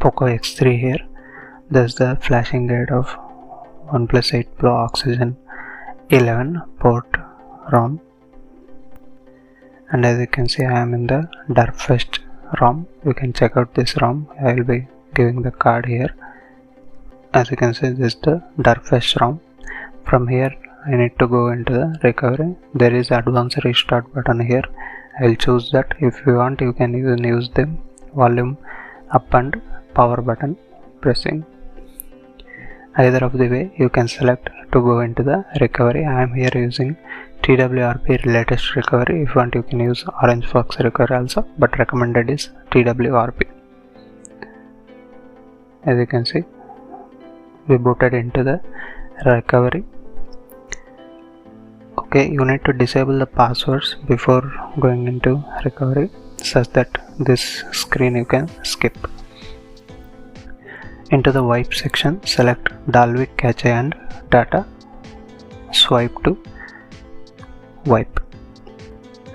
Poco X3 here. This is the flashing guide of OnePlus 8 Pro Oxygen 11 port ROM, and as you can see I am in the Derpfest ROM. You can check out this ROM. I will be giving the card here. As you can see, this is the Derpfest ROM. From here I need to go into the recovery. There is advanced restart button here. I will choose that. If you want, you can even use the volume up and power button pressing. Either of the way you can select to go into the recovery. I am here using TWRP latest recovery. If you want, you can use Orange Fox recovery also, but recommended is TWRP. As you can see, we booted into the recovery. Okay, you need to disable the passwords before going into recovery, such that this screen you can skip. Into the wipe section, select Dalvik cache and data, swipe to wipe,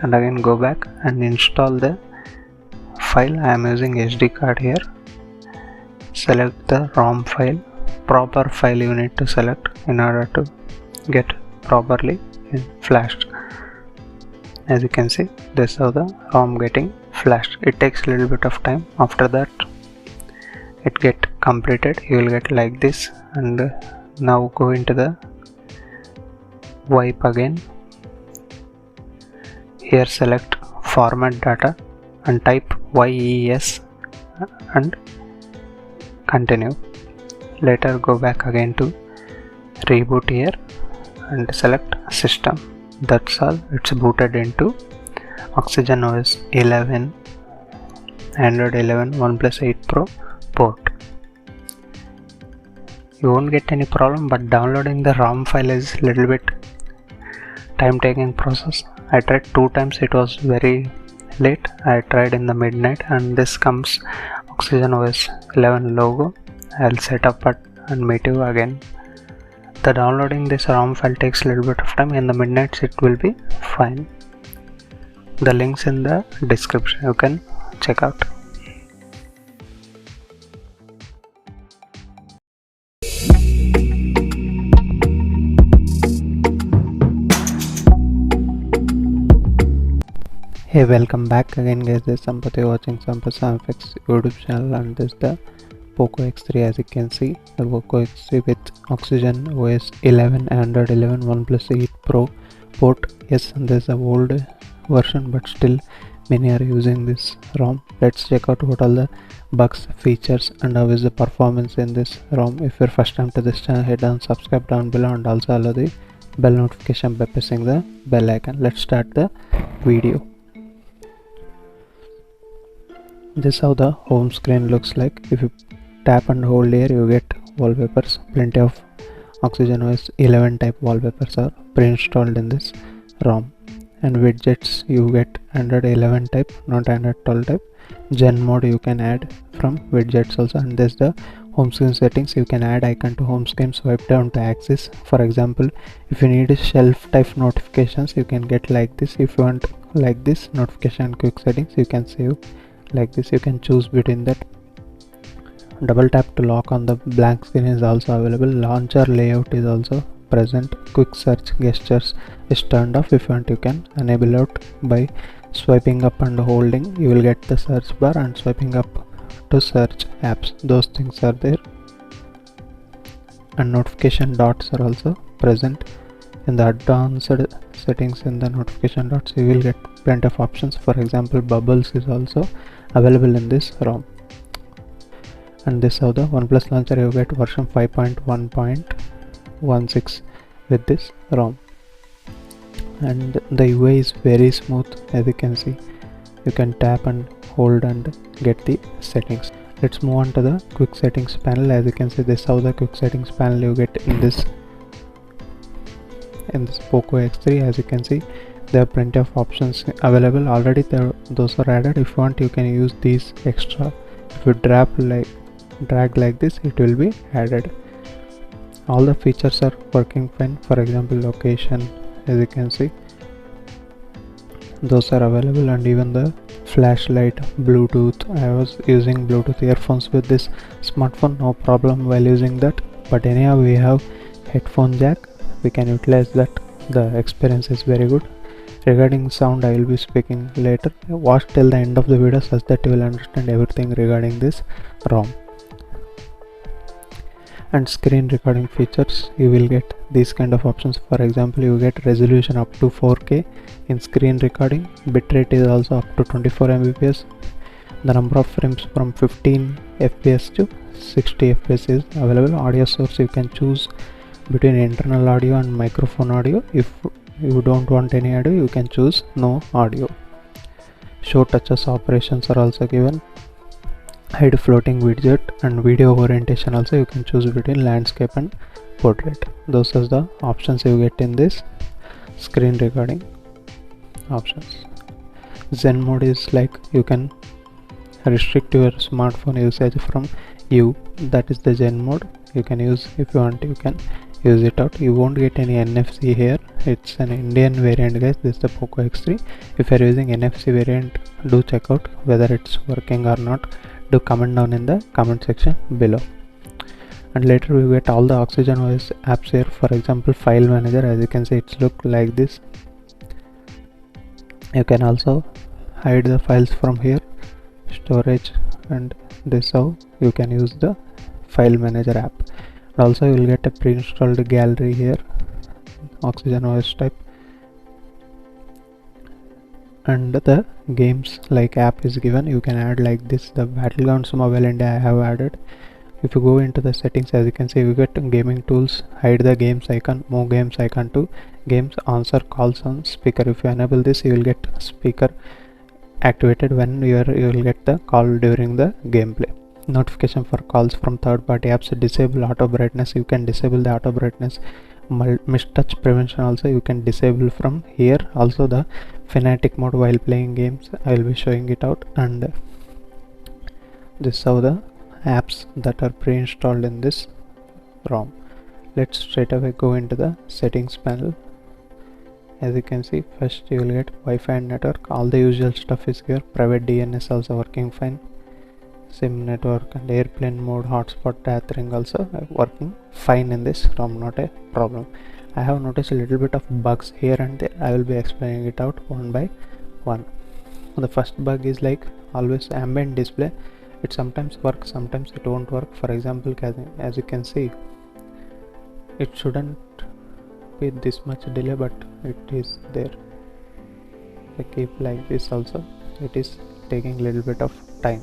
and again go back and install the file. I am using SD card here. Select the ROM file. Proper file you need to select in order to get properly flashed. As you can see, this is how the ROM getting flashed. It takes a little bit of time. After that it get completed, you will get like this. And now go into the wipe again. Here select format data and type YES and continue. Later go back again to reboot here and select system. That's all. It's booted into Oxygen OS 11, Android 11, OnePlus 8 Pro port. You won't get any problem, but downloading the ROM file is a little bit time taking process. I tried 2 times, it was very late. I tried in the midnight, and this comes Oxygen OS 11 logo. I'll set up it and meet you again. The downloading this ROM file takes a little bit of time. In the midnights it will be fine. The links in the description, you can check out. Hey, welcome back again guys. This is Sampath, watching Sampath SamFX YouTube channel, and this is the Poco X3. As you can see, the Poco X3 with Oxygen OS 11, Android 11, OnePlus 8 Pro port. Yes, this is an old version, but still many are using this ROM. Let's check out what all the bugs, features, and how is the performance in this ROM. If you're first time to this channel, hit and subscribe down below, and also allow the bell notification by pressing the bell icon. Let's start the video. This is how the home screen looks like. If you tap and hold here, you get wallpapers. Plenty of Oxygen OS 11 type wallpapers are pre-installed in this ROM. And widgets, you get Android 11 type, not Android 12 type. Gen mode you can add from widgets also. And this is the home screen settings. You can add icon to home screen, swipe down to access. For example, if you need shelf type notifications, you can get like this. If you want like this notification quick settings, you can save like this. You can choose between that. Double tap to lock on the blank screen is also available. Launcher layout is also present. Quick search gestures is turned off. If you want, you can enable it by swiping up and holding. You will get the search bar, and swiping up to search apps. Those things are there. And notification dots are also present. In the advanced settings, in the notification dots, you will get plenty of options. For example, bubbles is also available in this ROM. And this is how the OnePlus launcher, you get version 5.1.16 with this ROM. And the UI is very smooth. As you can see, you can tap and hold and get the settings. Let's move on to the quick settings panel. As you can see, this is how the quick settings panel you get in this Poco X3. As you can see, there are plenty of options available already. Those are added. If you want, you can use these extra. If you drag like this, it will be added. All the features are working fine. For example, location, as you can see, those are available, and even the flashlight, Bluetooth. I was using Bluetooth earphones with this smartphone, no problem while using that. But anyhow, we have headphone jack, we can utilize that. The experience is very good. Regarding sound, I will be speaking later. Watch till the end of the video such that you will understand everything regarding this ROM. And screen recording features, you will get these kind of options. For example, you get resolution up to 4K in screen recording. Bitrate is also up to 24 Mbps. The number of frames from 15 FPS to 60 FPS is available. Audio source, you can choose between internal audio and microphone audio. If you don't want any audio, you can choose no audio. Show touches operations are also given. Hide floating widget and video orientation also you can choose between landscape and portrait. Those are the options you get in this screen recording options. Zen mode is like you can restrict your smartphone usage from you. That is the Zen mode. You can use, if you want you can use it out. You won't get any NFC here. It's an Indian variant, guys. This is the Poco X3. If you are using NFC variant, do check out whether it's working or not. Do comment down in the comment section below. And later we get all the OxygenOS apps here. For example, file manager, as you can see, it's look like this. You can also hide the files from here, storage, and this how you can use the file manager app. And also you will get a pre-installed gallery here, OxygenOS type. And the games like app is given. You can add like this. The Battlegrounds Mobile India I have added. If you go into the settings, as you can see, you get gaming tools, hide the games icon, move games icon to games, answer calls on speaker. If you enable this, you will get speaker activated when you will get the call during the gameplay. Notification for calls from third party apps. Disable auto brightness. You can disable the auto brightness. Mistouch prevention also you can disable from here. Also the Fnatic mode while playing games, I will be showing it out. And this is how the apps that are pre-installed in this ROM. Let's straight away go into the settings panel. As you can see, first you will get Wi-Fi and network. All the usual stuff is here. Private DNS also working fine. SIM network and airplane mode, hotspot tethering also working fine in this ROM, not a problem. I have noticed a little bit of bugs here and there. I will be explaining it out one by one. The first bug is like always ambient display. It sometimes works, sometimes it won't work. For example, as you can see, it shouldn't be this much delay, but it is there. I keep like this also, it is taking a little bit of time.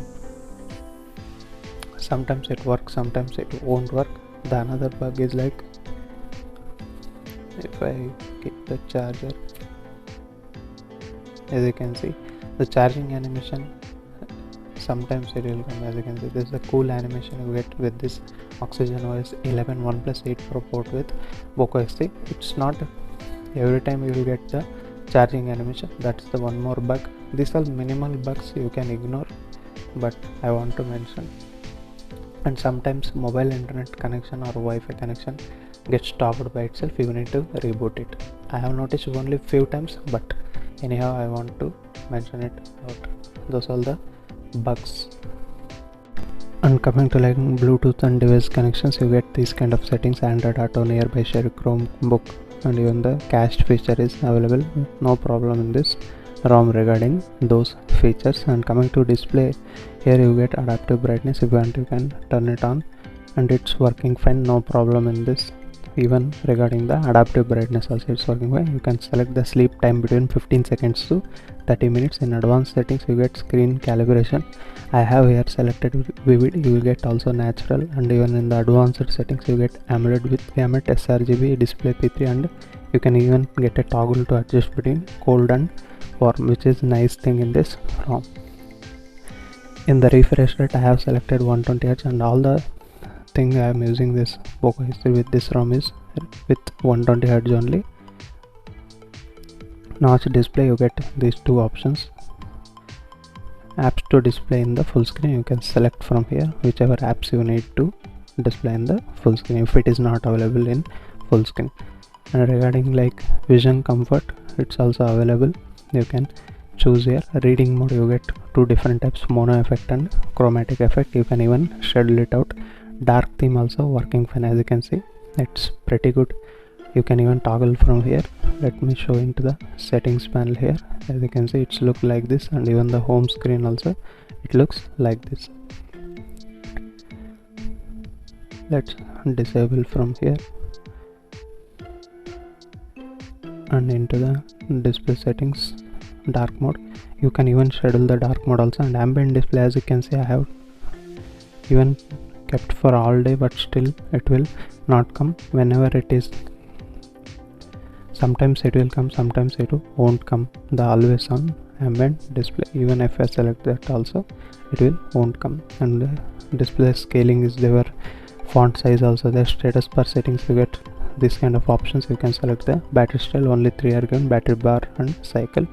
Sometimes it works, sometimes it won't work. The another bug is like if I keep the charger, as you can see, the charging animation sometimes it will come. As you can see, this is a cool animation you get with this OxygenOS 11 OnePlus 8 Pro port with Poco X3. It's not every time you will get the charging animation. That's the one more bug. These are minimal bugs you can ignore, but I want to mention. And sometimes mobile internet connection or Wi-Fi connection gets stopped by itself. You need to reboot it. I have noticed only few times, but anyhow I want to mention it out. Those are the bugs. And coming to like Bluetooth and device connections, you get these kind of settings: Android Auto, Nearby Share, Chromebook, and even the cached feature is available. No problem in this ROM regarding those features. And coming to display, here you get adaptive brightness. If you want, you can turn it on and it's working fine, no problem in this. Even regarding the adaptive brightness also it's working fine. You can select the sleep time between 15 seconds to 30 minutes. In advanced settings you get screen calibration. I have here selected vivid. You will get also natural, and even in the advanced settings you get AMOLED with gamut, sRGB, display P3, and you can even get a toggle to adjust between cold and warm, which is nice thing in this ROM. In the refresh rate I have selected 120Hz, and all the thing I am using this Poco X3 with this ROM is with 120Hz only. Notch display, you get these two options. Apps to display in the full screen, you can select from here whichever apps you need to display in the full screen if it is not available in full screen. And regarding like vision comfort, it's also available. You can choose here reading mode. You get two different types, mono effect and chromatic effect. You can even schedule it out. Dark theme also working fine. As you can see, it's pretty good. You can even toggle from here. Let me show into the settings panel here. As you can see, it's look like this, and even the home screen also it looks like this. Let's disable from here and into the display settings, dark mode. You can even schedule the dark mode also, and ambient display, as you can see, I have even kept for all day, but still it will not come whenever it is. Sometimes it will come, sometimes it won't come. The always on ambient display, even if I select that also it will won't come. And the display scaling is there, font size also there, status bar settings. You get this kind of options. You can select the battery style, only 3 are given, battery bar and cycle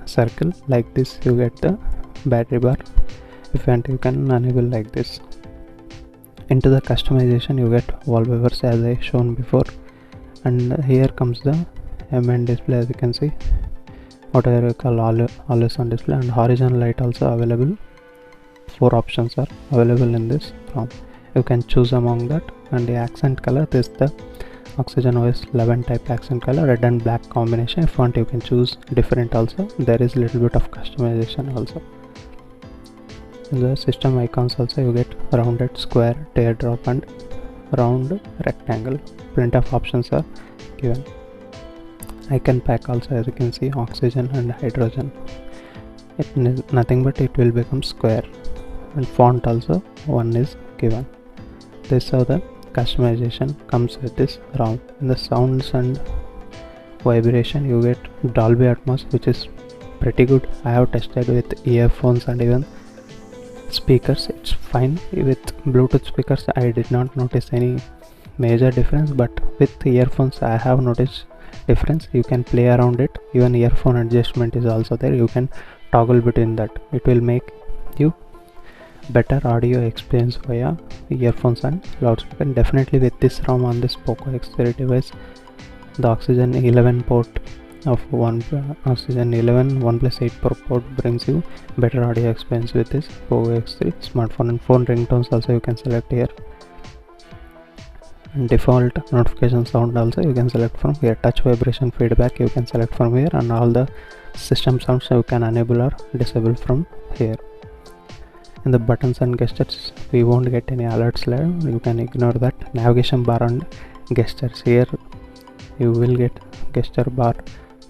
circle. Like this you get the battery bar. If you want, you can enable like this. Into the customization, you get wallpapers as I shown before, and here comes the ambient display. As you can see, whatever you call always on display, and horizontal light also available. 4 options are available in this ROM. You can choose among that. And the accent color, this is the Oxygen OS 11 type accent color, red and black combination. If you want, you can choose different also. There is little bit of customization also. In the system icons also, you get rounded, square, teardrop and round rectangle. Plenty of options are given. Icon pack also, as you can see, oxygen and hydrogen. It is nothing but it will become square, and font also one is given. This is how the customization comes with this ROM. In the sounds and vibration, you get Dolby Atmos, which is pretty good. I have tested with earphones and even speakers. It's fine. With Bluetooth speakers I did not notice any major difference, but with earphones I have noticed difference. You can play around it. Even earphone adjustment is also there. You can toggle between that. It will make you better audio experience via earphones and loudspeaker. Definitely with this ROM on this Poco X3 device, the Oxygen 11 port of Oxygen 11 OnePlus 8 Pro port brings you better audio experience with this Poco X3 smartphone. And phone ringtones also you can select here. And default notification sound also you can select from here. Touch vibration feedback you can select from here, and all the system sounds you can enable or disable from here. In the buttons and gestures, we won't get any alerts later. You can ignore that. Navigation bar and gestures, here you will get gesture bar.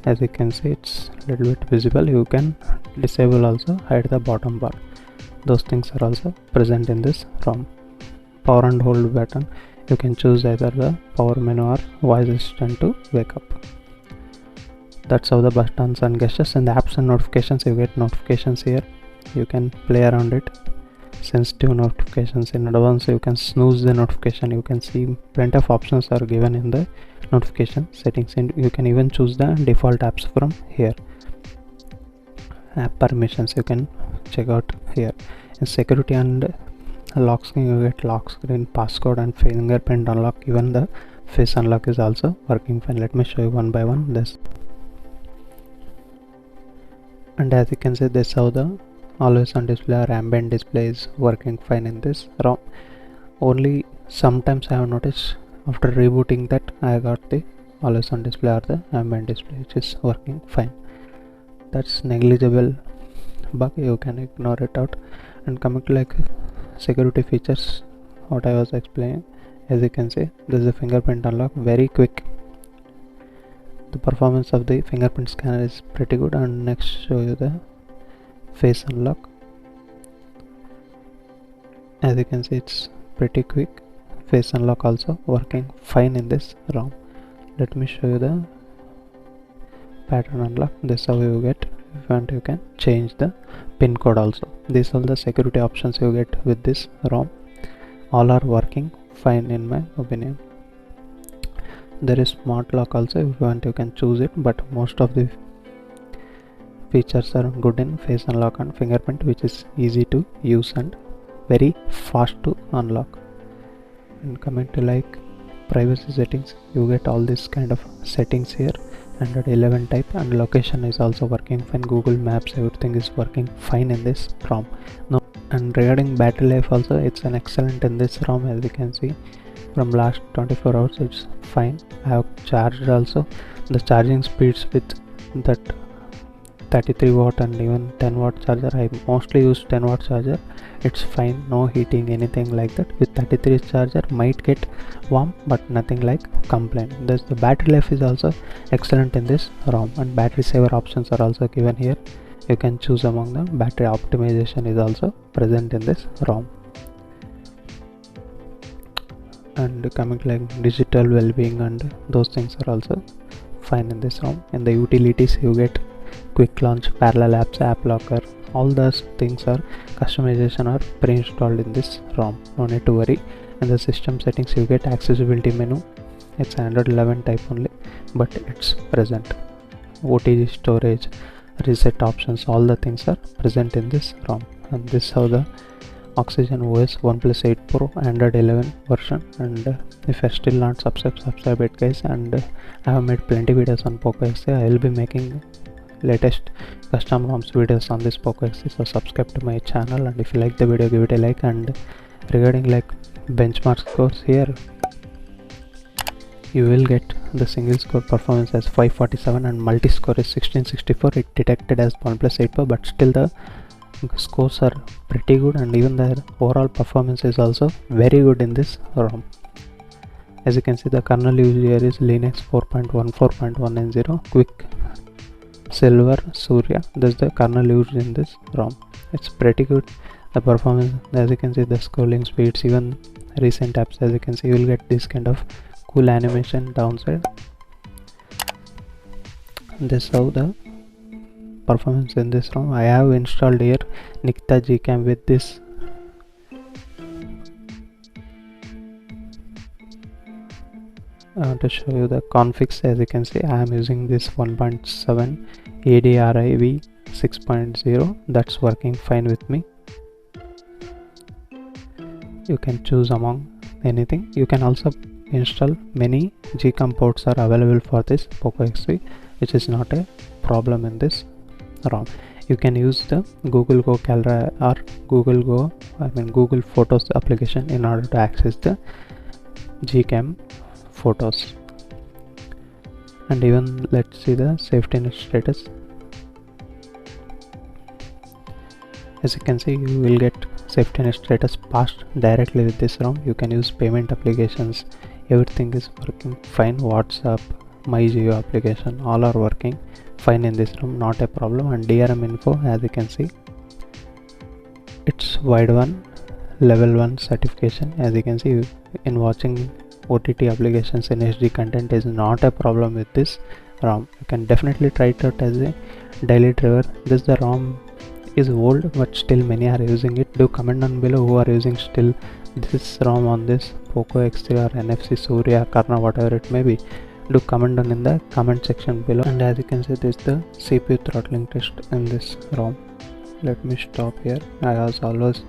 As you can see, it's a little bit visible. You can disable also, hide the bottom bar. Those things are also present in this ROM. Power and hold button, you can choose either the power menu or voice assistant to wake up. That's how the buttons and gestures. In the apps and notifications, you get notifications here. You can play around it. Sensitive notifications, in advance you can snooze the notification. You can see plenty of options are given in the notification settings, and you can even choose the default apps from here. App permissions you can check out here. In security and lock screen, you get lock screen, passcode and fingerprint unlock. Even the face unlock is also working fine. Let me show you one by one this. And as you can see, this is how the always on display or ambient display is working fine in this ROM. Only sometimes I have noticed after rebooting that I got the always on display or the ambient display which is working fine. That's negligible bug, you can ignore it out. And coming to like security features, what I was explaining, as you can see, this is a fingerprint unlock, very quick. The performance of the fingerprint scanner is pretty good. And next show you the face unlock. As you can see, it's pretty quick. Face unlock also working fine in this ROM. Let me show you the pattern unlock. This is how you get. If you want, you can change the pin code also. These are the security options you get with this ROM. All are working fine in my opinion. There is smart lock also. If you want, you can choose it, but most of the features are good in face unlock and fingerprint, which is easy to use and very fast to unlock. And coming to like privacy settings, you get all this kind of settings here. Android 11 type, and location is also working fine. Google Maps, everything is working fine in this ROM. Now, and regarding battery life also, it's an excellent in this ROM. As you can see, from last 24 hours it's fine. I have charged also. The charging speeds with that 33 watt and even 10 watt charger, I mostly use 10 watt charger, it's fine, no heating anything like that. With 33 charger might get warm, but nothing like complaint. Thus the battery life is also excellent in this ROM, and battery saver options are also given here. You can choose among them. Battery optimization is also present in this ROM. And coming to like digital well-being and those things are also fine in this ROM. In the utilities you get quick launch, parallel apps, app locker, all those things are customization are pre-installed in this ROM, no need to worry. In the system settings you get accessibility menu. It's Android 11 type only, but it's present. OTG storage, reset options, all the things are present in this ROM. And this is how the Oxygen OS OnePlus 8 Pro Android 11 version. And if you're still not subscribe it guys. And I have made plenty videos on Poco X3. I will be making latest custom ROMs videos on this Poco X3, so subscribe to my channel. And if you like the video, give it a like. And regarding like benchmark scores, here you will get the single score performance as 547 and multi score is 1664. It detected as OnePlus 8 Pro, but still the scores are pretty good, and even the overall performance is also very good in this ROM. As you can see, the kernel used here is Linux 4.14.190 Quick Silver Surya. That's the kernel used in this ROM. It's pretty good. The performance, as you can see, the scrolling speeds, even recent apps, as you can see, you will get this kind of cool animation downside. This is how the performance in this ROM. I have installed here Nikta Gcam with this to show you the configs. As you can see, I am using this 1.7 ADRIV 6.0. that's working fine with me. You can choose among anything. You can also install many Gcam ports are available for this Poco X3, which is not a problem in this ROM. You can use the Google Go Calendar or Google Photos application in order to access the Gcam photos. And even let's see the safety net status. As you can see, you will get safety net status passed directly with this ROM. You can use payment applications, everything is working fine. WhatsApp, MyGeo application, all are working fine in this ROM, not a problem. And DRM info, as you can see, it's wide one level 1 certification. As you can see, in watching OTT applications in HD content is not a problem with this ROM. You can definitely try it out as a daily driver. The ROM is old, but still many are using it. Do comment down below who are using still this ROM on this Poco X3 or NFC Surya, Karna, whatever it may be. Do comment down in the comment section below. And as you can see, this is the CPU throttling test in this ROM. Let me stop here. I was almost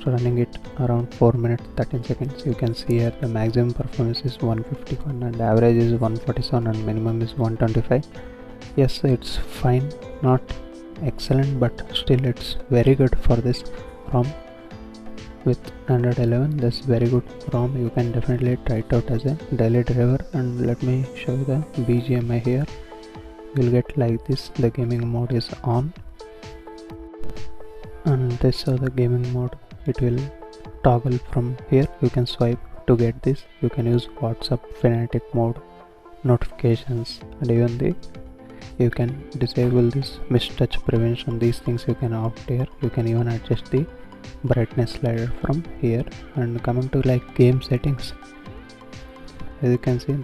running it around 4 minutes 13 seconds. You can see here the maximum performance is 151 and average is 147 and minimum is 125. Yes, it's fine, not excellent, but still it's very good for this ROM. With Android 11, this is very good ROM. You can definitely try it out as a daily driver. And let me show you the BGMI here. You'll get like this. The gaming mode is on, and this is the gaming mode. It will toggle from here. You can swipe to get this. You can use WhatsApp Fanatic mode, notifications, and even you can disable this mistouch prevention. These things you can opt here. You can even adjust the brightness slider from here. And coming to like game settings, as you can see,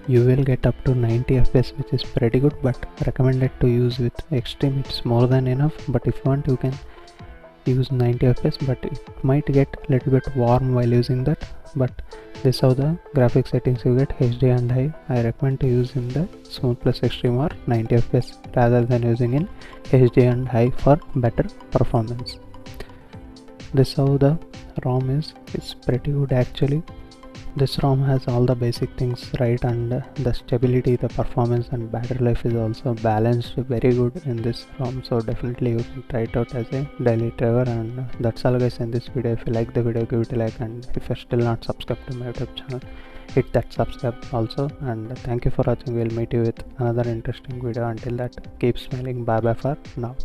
you will get up to 90 fps, which is pretty good, but recommended to use with extreme. It's more than enough, but if you want, you can use 90 fps, but it might get a little bit warm while using that. But this is how the graphic settings you get HD and high. I recommend to use in the Smooth Plus Extreme or 90 fps rather than using in HD and high for better performance. This is how the ROM is. It's pretty good actually. This ROM has all the basic things right, and the stability, the performance and battery life is also balanced very good in this ROM, so definitely you can try it out as a daily driver. And that's all guys in this video. If you like the video, give it a like, and if you're still not subscribed to my YouTube channel, hit that subscribe also. And thank you for watching. We'll meet you with another interesting video. Until that, keep smiling. Bye bye for now.